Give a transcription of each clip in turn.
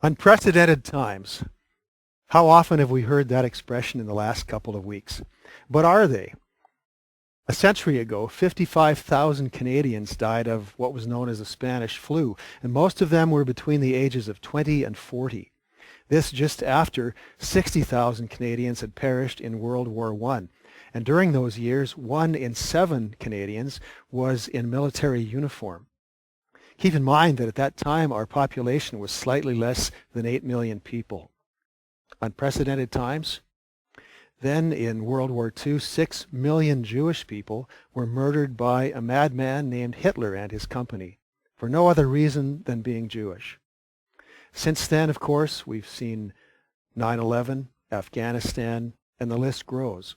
Unprecedented times. How often have we heard that expression in the last couple of weeks? But are they? A century ago, 55,000 Canadians died of what was known as the Spanish flu, and most of them were between the ages of 20 and 40. This just after 60,000 Canadians had perished in World War I. And during those years, 1 in 7 Canadians was in military uniform. Keep in mind that at that time our population was slightly less than 8 million people. Unprecedented times. Then in World War II, 6 million Jewish people were murdered by a madman named Hitler and his company for no other reason than being Jewish. Since then, of course, we've seen 9/11, Afghanistan, and the list grows.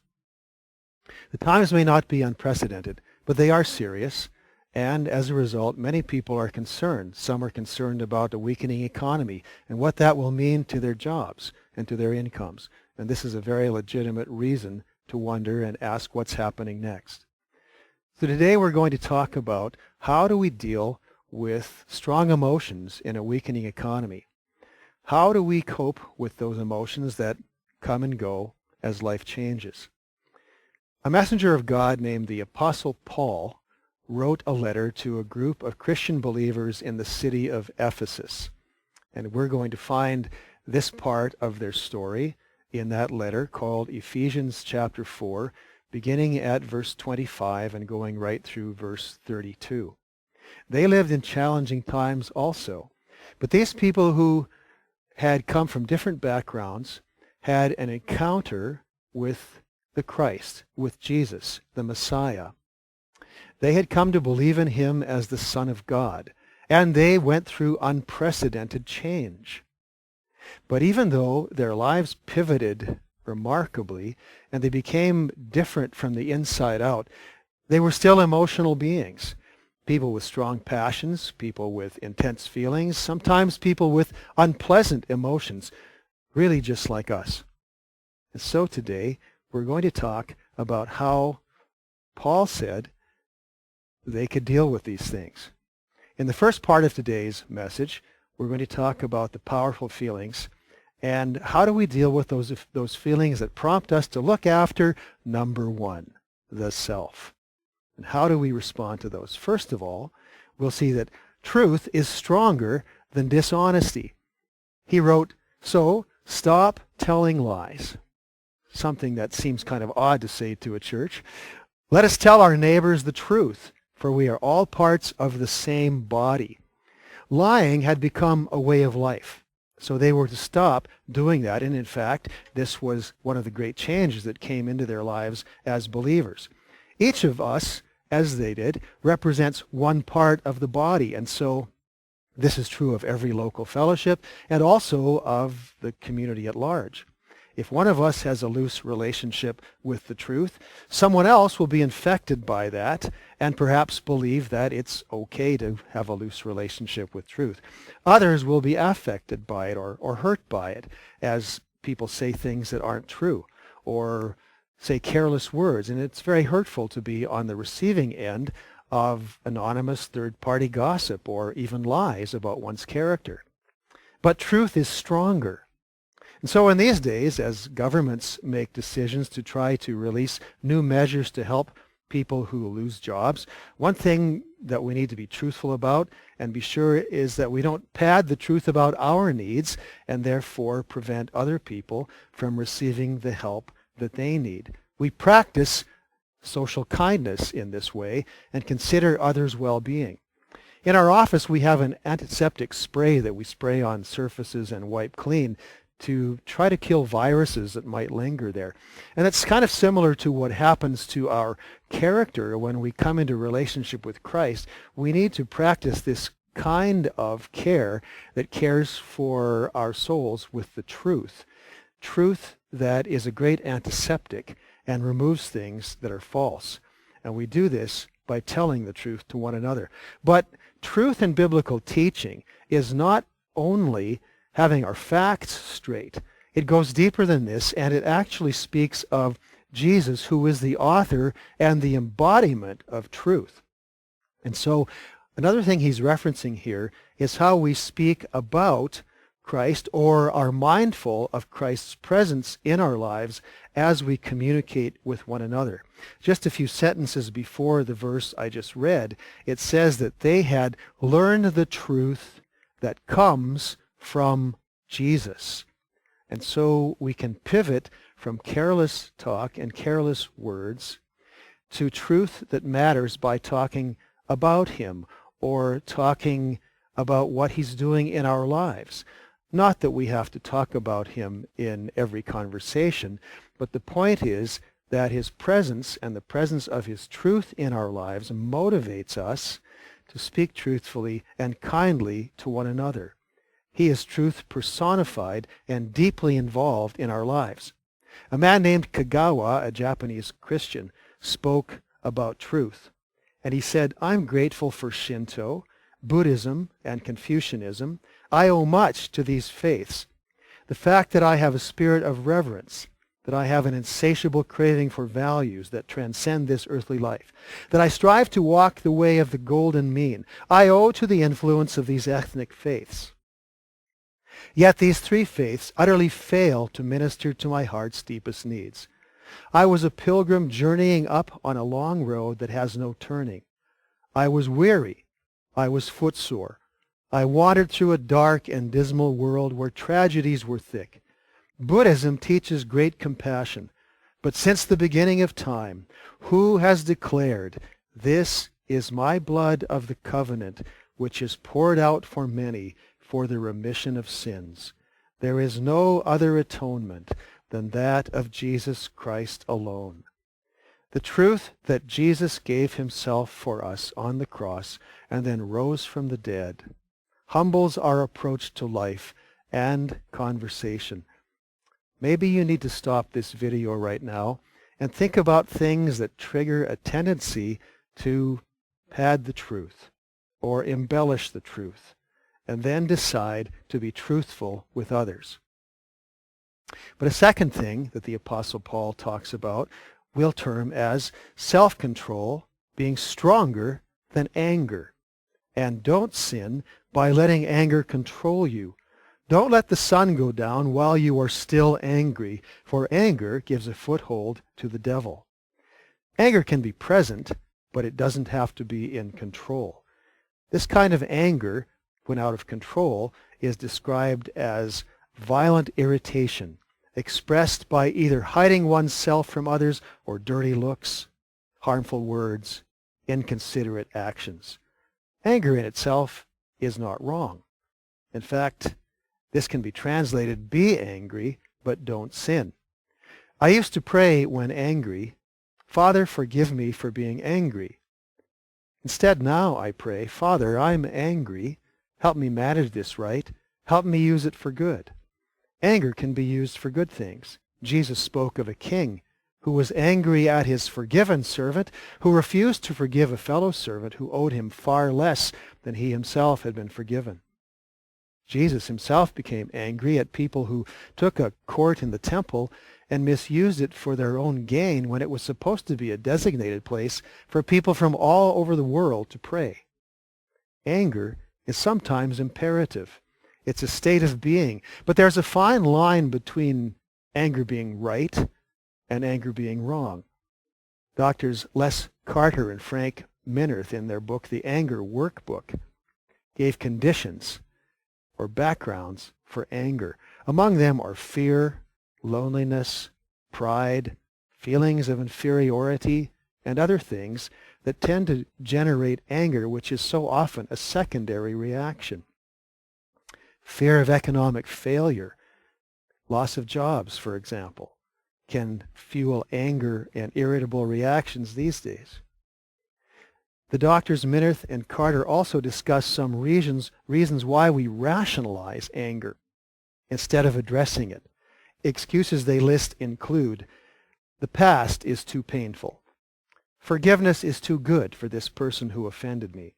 The times may not be unprecedented, but they are serious. And as a result, many people are concerned. Some are concerned about a weakening economy and what that will mean to their jobs and to their incomes. And this is a very legitimate reason to wonder and ask what's happening next. So today we're going to talk about how do we deal with strong emotions in a weakening economy. How do we cope with those emotions that come and go as life changes? A messenger of God named the Apostle Paul wrote a letter to a group of Christian believers in the city of Ephesus. And we're going to find this part of their story in that letter called Ephesians chapter 4, beginning at verse 25 and going right through verse 32. They lived in challenging times also, but these people who had come from different backgrounds had an encounter with the Christ, with Jesus, the Messiah. They had come to believe in him as the Son of God, and they went through unprecedented change. But even though their lives pivoted remarkably, and they became different from the inside out, they were still emotional beings. People with strong passions, people with intense feelings, sometimes people with unpleasant emotions, really just like us. And so today, we're going to talk about how Paul said they could deal with these things. In the first part of today's message, we're going to talk about the powerful feelings and how do we deal with those feelings that prompt us to look after number one, the self. And how do we respond to those? First of all, we'll see that truth is stronger than dishonesty. He wrote, "So stop telling lies." Something that seems kind of odd to say to a church. "Let us tell our neighbors the truth, for we are all parts of the same body." Lying had become a way of life, so they were to stop doing that. And in fact, this was one of the great changes that came into their lives as believers. Each of us, as they did, represents one part of the body, and so this is true of every local fellowship and also of the community at large. If one of us has a loose relationship with the truth, someone else will be infected by that and perhaps believe that it's okay to have a loose relationship with truth. Others will be affected by it or hurt by it as people say things that aren't true or say careless words. And it's very hurtful to be on the receiving end of anonymous third-party gossip or even lies about one's character. But truth is stronger. And so in these days, as governments make decisions to try to release new measures to help people who lose jobs, one thing that we need to be truthful about and be sure is that we don't pad the truth about our needs and therefore prevent other people from receiving the help that they need. We practice social kindness in this way and consider others' well-being. In our office, we have an antiseptic spray that we spray on surfaces and wipe clean to try to kill viruses that might linger there. And it's kind of similar to what happens to our character when we come into relationship with Christ. We need to practice this kind of care that cares for our souls with the truth. Truth that is a great antiseptic and removes things that are false. And we do this by telling the truth to one another. But truth in biblical teaching is not only having our facts straight. It goes deeper than this, and it actually speaks of Jesus, who is the author and the embodiment of truth. And so another thing he's referencing here is how we speak about Christ or are mindful of Christ's presence in our lives as we communicate with one another. Just a few sentences before the verse I just read, it says that they had learned the truth that comes from Jesus. And so we can pivot from careless talk and careless words to truth that matters by talking about him or talking about what he's doing in our lives. Not that we have to talk about him in every conversation, but the point is that his presence and the presence of his truth in our lives motivates us to speak truthfully and kindly to one another. He is truth personified and deeply involved in our lives. A man named Kagawa, a Japanese Christian, spoke about truth. And he said, "I'm grateful for Shinto, Buddhism, and Confucianism. I owe much to these faiths. The fact that I have a spirit of reverence, that I have an insatiable craving for values that transcend this earthly life, that I strive to walk the way of the golden mean, I owe to the influence of these ethnic faiths. Yet these three faiths utterly fail to minister to my heart's deepest needs. I was a pilgrim journeying up on a long road that has no turning. I was weary. I was footsore. I wandered through a dark and dismal world where tragedies were thick. Buddhism teaches great compassion, but since the beginning of time, who has declared, 'This is my blood of the covenant, which is poured out for many for the remission of sins?' There is no other atonement than that of Jesus Christ alone." The truth that Jesus gave himself for us on the cross and then rose from the dead humbles our approach to life and conversation. Maybe you need to stop this video right now and think about things that trigger a tendency to pad the truth or embellish the truth, and then decide to be truthful with others. But a second thing that the Apostle Paul talks about we'll term as self-control being stronger than anger. And don't sin by letting anger control you. Don't let the sun go down while you are still angry, for anger gives a foothold to the devil. Anger can be present, but it doesn't have to be in control. This kind of anger, when out of control, is described as violent irritation, expressed by either hiding oneself from others or dirty looks, harmful words, inconsiderate actions. Anger in itself is not wrong. In fact, this can be translated, be angry, but don't sin. I used to pray when angry, "Father, forgive me for being angry." Instead, now I pray, "Father, I'm angry. Help me manage this right. Help me use it for good." Anger can be used for good things. Jesus spoke of a king who was angry at his forgiven servant, who refused to forgive a fellow servant who owed him far less than he himself had been forgiven. Jesus himself became angry at people who took a court in the temple and misused it for their own gain when it was supposed to be a designated place for people from all over the world to pray. Anger is sometimes imperative. It's a state of being, but there's a fine line between anger being right and anger being wrong. Doctors Les Carter and Frank Minirth, in their book, The Anger Workbook, gave conditions or backgrounds for anger. Among them are fear, loneliness, pride, feelings of inferiority, and other things that tend to generate anger, which is so often a secondary reaction. Fear of economic failure, loss of jobs, for example, can fuel anger and irritable reactions these days. The doctors Minirth and Carter also discuss some reasons why we rationalize anger instead of addressing it. Excuses they list include, "The past is too painful. Forgiveness is too good for this person who offended me.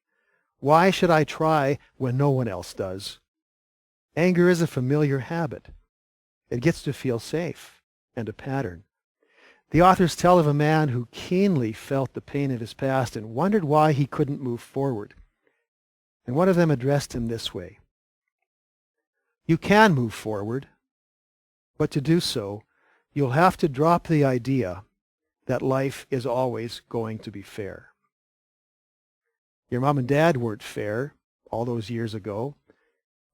Why should I try when no one else does? Anger is a familiar habit. It gets to feel safe and a pattern." The authors tell of a man who keenly felt the pain of his past and wondered why he couldn't move forward. And one of them addressed him this way, You can move forward, but to do so, you'll have to drop the idea that life is always going to be fair. Your mom and dad weren't fair all those years ago,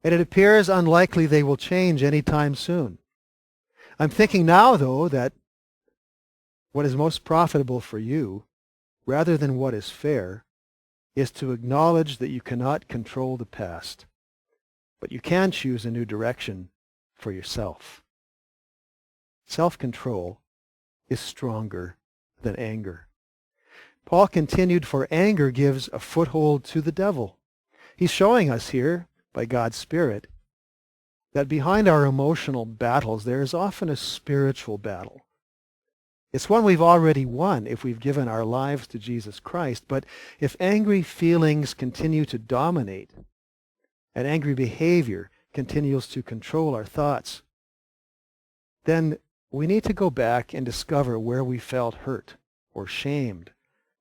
and it appears unlikely they will change anytime soon. I'm thinking now, though, that what is most profitable for you, rather than what is fair, is to acknowledge that you cannot control the past, but you can choose a new direction for yourself. Self-control is stronger than anger. Paul continued, for anger gives a foothold to the devil. He's showing us here, by God's Spirit, that behind our emotional battles there is often a spiritual battle. It's one we've already won if we've given our lives to Jesus Christ, but if angry feelings continue to dominate and angry behavior continues to control our thoughts, then we need to go back and discover where we felt hurt or shamed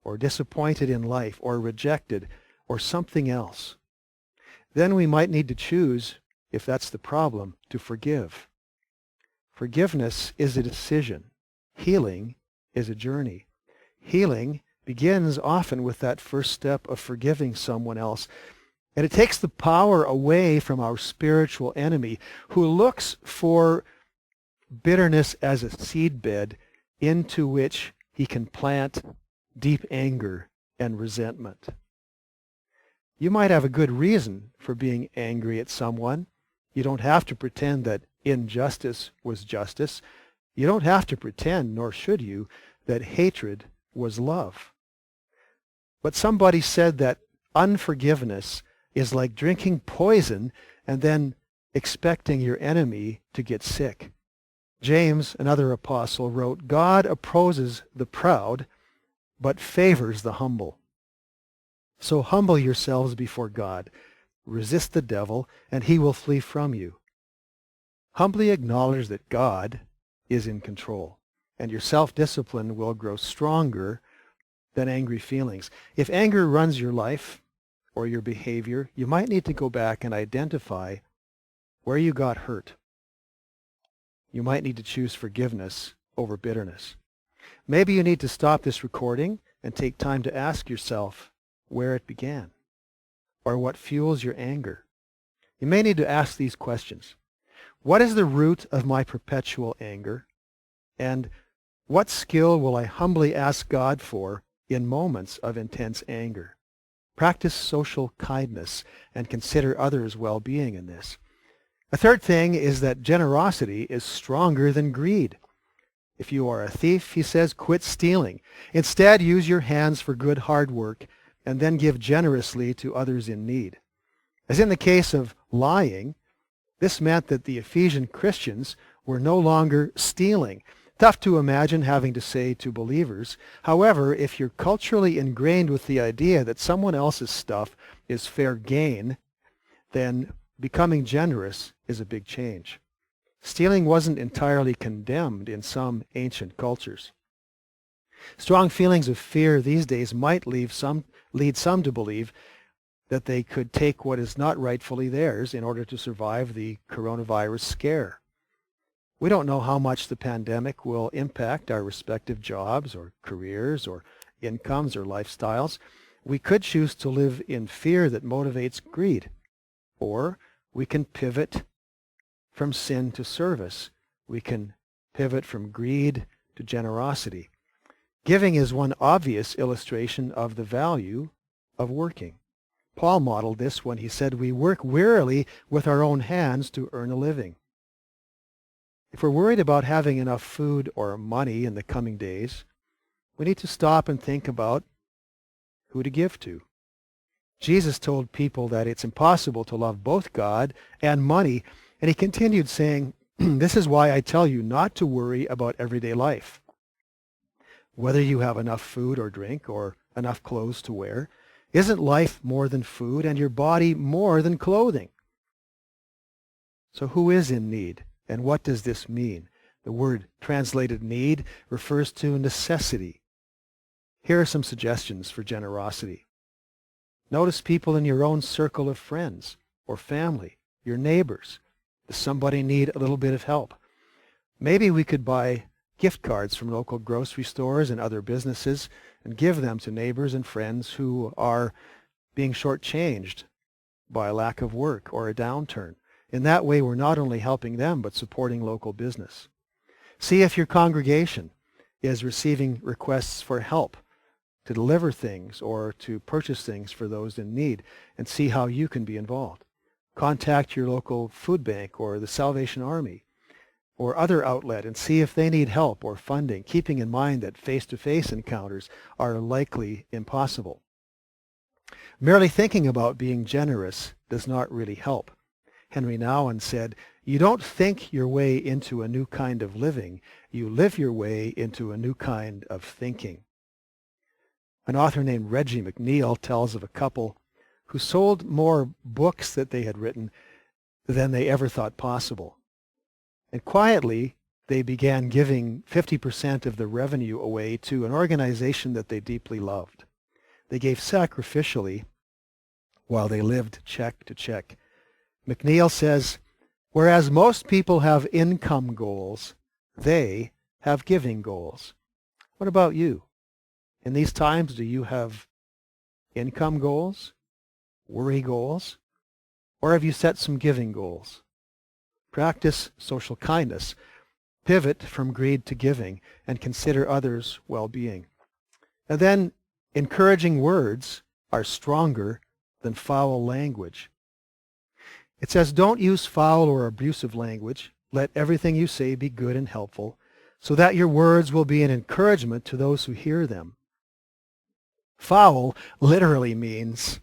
or disappointed in life or rejected or something else. Then we might need to choose, if that's the problem, to forgive. Forgiveness is a decision. Healing is a journey. Healing begins often with that first step of forgiving someone else. And it takes the power away from our spiritual enemy who looks for bitterness as a seedbed into which he can plant deep anger and resentment. You might have a good reason for being angry at someone. You don't have to pretend that injustice was justice. You don't have to pretend, nor should you, that hatred was love. But somebody said that unforgiveness is like drinking poison and then expecting your enemy to get sick. James, another apostle, wrote, God opposes the proud, but favors the humble. So humble yourselves before God. Resist the devil, and he will flee from you. Humbly acknowledge that God is in control, and your self-discipline will grow stronger than angry feelings. If anger runs your life or your behavior, you might need to go back and identify where you got hurt. You might need to choose forgiveness over bitterness. Maybe you need to stop this recording and take time to ask yourself where it began or what fuels your anger. You may need to ask these questions. What is the root of my perpetual anger? And what skill will I humbly ask God for in moments of intense anger? Practice social kindness and consider others' well-being in this. A third thing is that generosity is stronger than greed. If you are a thief, he says, quit stealing. Instead, use your hands for good hard work and then give generously to others in need. As in the case of lying, this meant that the Ephesian Christians were no longer stealing. Tough to imagine having to say to believers. However, if you're culturally ingrained with the idea that someone else's stuff is fair gain, then becoming generous is a big change. Stealing wasn't entirely condemned in some ancient cultures. Strong feelings of fear these days might lead some to believe that they could take what is not rightfully theirs in order to survive the coronavirus scare. We don't know how much the pandemic will impact our respective jobs or careers or incomes or lifestyles. We could choose to live in fear that motivates greed, or we can pivot from sin to service. We can pivot from greed to generosity. Giving is one obvious illustration of the value of working. Paul modeled this when he said, we work wearily with our own hands to earn a living. If we're worried about having enough food or money in the coming days, we need to stop and think about who to give to. Jesus told people that it's impossible to love both God and money, and he continued saying, this is why I tell you not to worry about everyday life. Whether you have enough food or drink or enough clothes to wear, isn't life more than food and your body more than clothing? So who is in need, and what does this mean? The word translated need refers to necessity. Here are some suggestions for generosity. Notice people in your own circle of friends or family, your neighbors, Does somebody need a little bit of help? Maybe we could buy gift cards from local grocery stores and other businesses and give them to neighbors and friends who are being shortchanged by a lack of work or a downturn. In that way, we're not only helping them, but supporting local business. See if your congregation is receiving requests for help to deliver things or to purchase things for those in need, and see how you can be involved. Contact your local food bank or the Salvation Army or other outlet and see if they need help or funding, keeping in mind that face-to-face encounters are likely impossible. Merely thinking about being generous does not really help. Henry Nouwen said, "You don't think your way into a new kind of living, you live your way into a new kind of thinking." An author named Reggie McNeil tells of a couple who sold more books that they had written than they ever thought possible. And quietly, they began giving 50% of the revenue away to an organization that they deeply loved. They gave sacrificially while they lived check to check. McNeil says, whereas most people have income goals, they have giving goals. What about you? In these times, do you have income goals, worry goals, or have you set some giving goals? Practice social kindness. Pivot from greed to giving and consider others' well-being. And then, encouraging words are stronger than foul language. It says, don't use foul or abusive language. Let everything you say be good and helpful, so that your words will be an encouragement to those who hear them. Foul literally means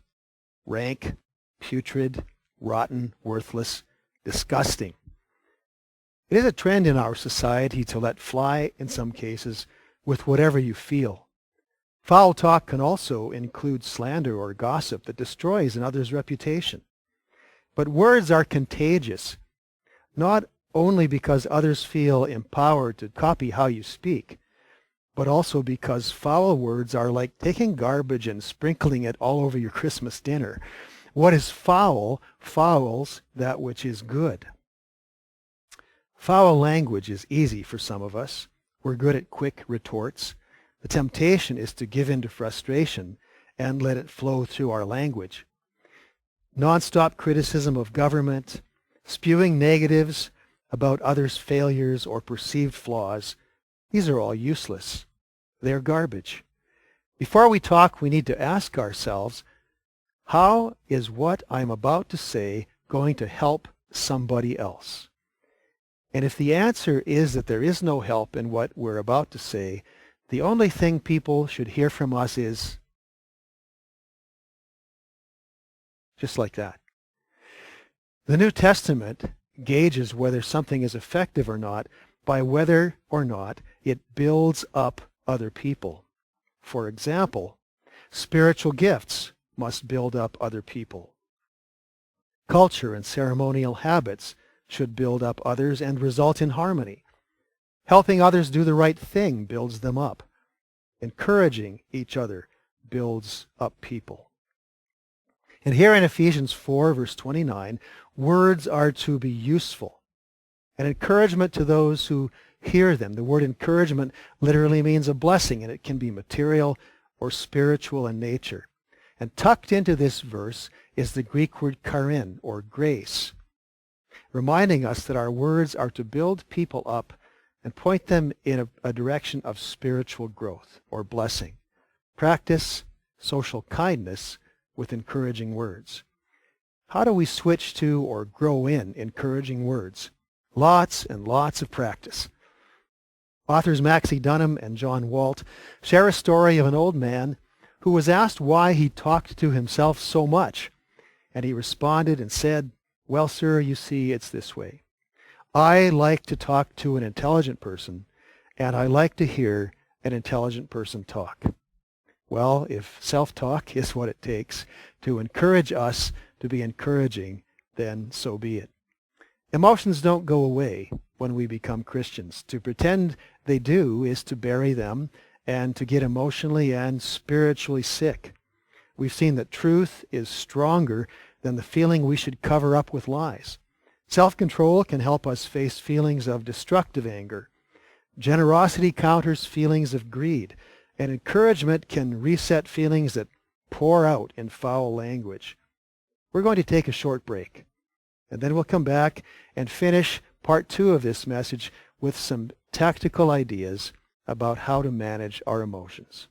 rank, putrid, rotten, worthless, disgusting. It is a trend in our society to let fly, in some cases, with whatever you feel. Foul talk can also include slander or gossip that destroys another's reputation. But words are contagious, not only because others feel empowered to copy how you speak, but also because foul words are like taking garbage and sprinkling it all over your Christmas dinner. What is foul fouls that which is good. Foul language is easy for some of us. We're good at quick retorts. The temptation is to give in to frustration and let it flow through our language. Non-stop criticism of government, spewing negatives about others' failures or perceived flaws, these are all useless. They're garbage. Before we talk, we need to ask ourselves, how is what I'm about to say going to help somebody else? And if the answer is that there is no help in what we're about to say, the only thing people should hear from us is just like that. The New Testament gauges whether something is effective or not by whether or not it builds up other people. For example, spiritual gifts must build up other people. Culture and ceremonial habits should build up others and result in harmony. Helping others do the right thing builds them up. Encouraging each other builds up people. And here in Ephesians 4, verse 29, words are to be useful, an encouragement to those who hear them. The word encouragement literally means a blessing, and it can be material or spiritual in nature. And tucked into this verse is the Greek word charin, or grace, reminding us that our words are to build people up and point them in a direction of spiritual growth or blessing. Practice social kindness with encouraging words. How do we switch to or grow in encouraging words? Lots and lots of practice. Authors Maxie Dunham and John Walt share a story of an old man who was asked why he talked to himself so much. And he responded and said, "Well, sir, you see, it's this way. I like to talk to an intelligent person, and I like to hear an intelligent person talk." Well, if self-talk is what it takes to encourage us to be encouraging, then so be it. Emotions don't go away when we become Christians. To pretend they do is to bury them and to get emotionally and spiritually sick. We've seen that truth is stronger than the feeling we should cover up with lies. Self-control can help us face feelings of destructive anger. Generosity counters feelings of greed, and encouragement can reset feelings that pour out in foul language. We're going to take a short break, and then we'll come back and finish part 2 of this message with some tactical ideas about how to manage our emotions.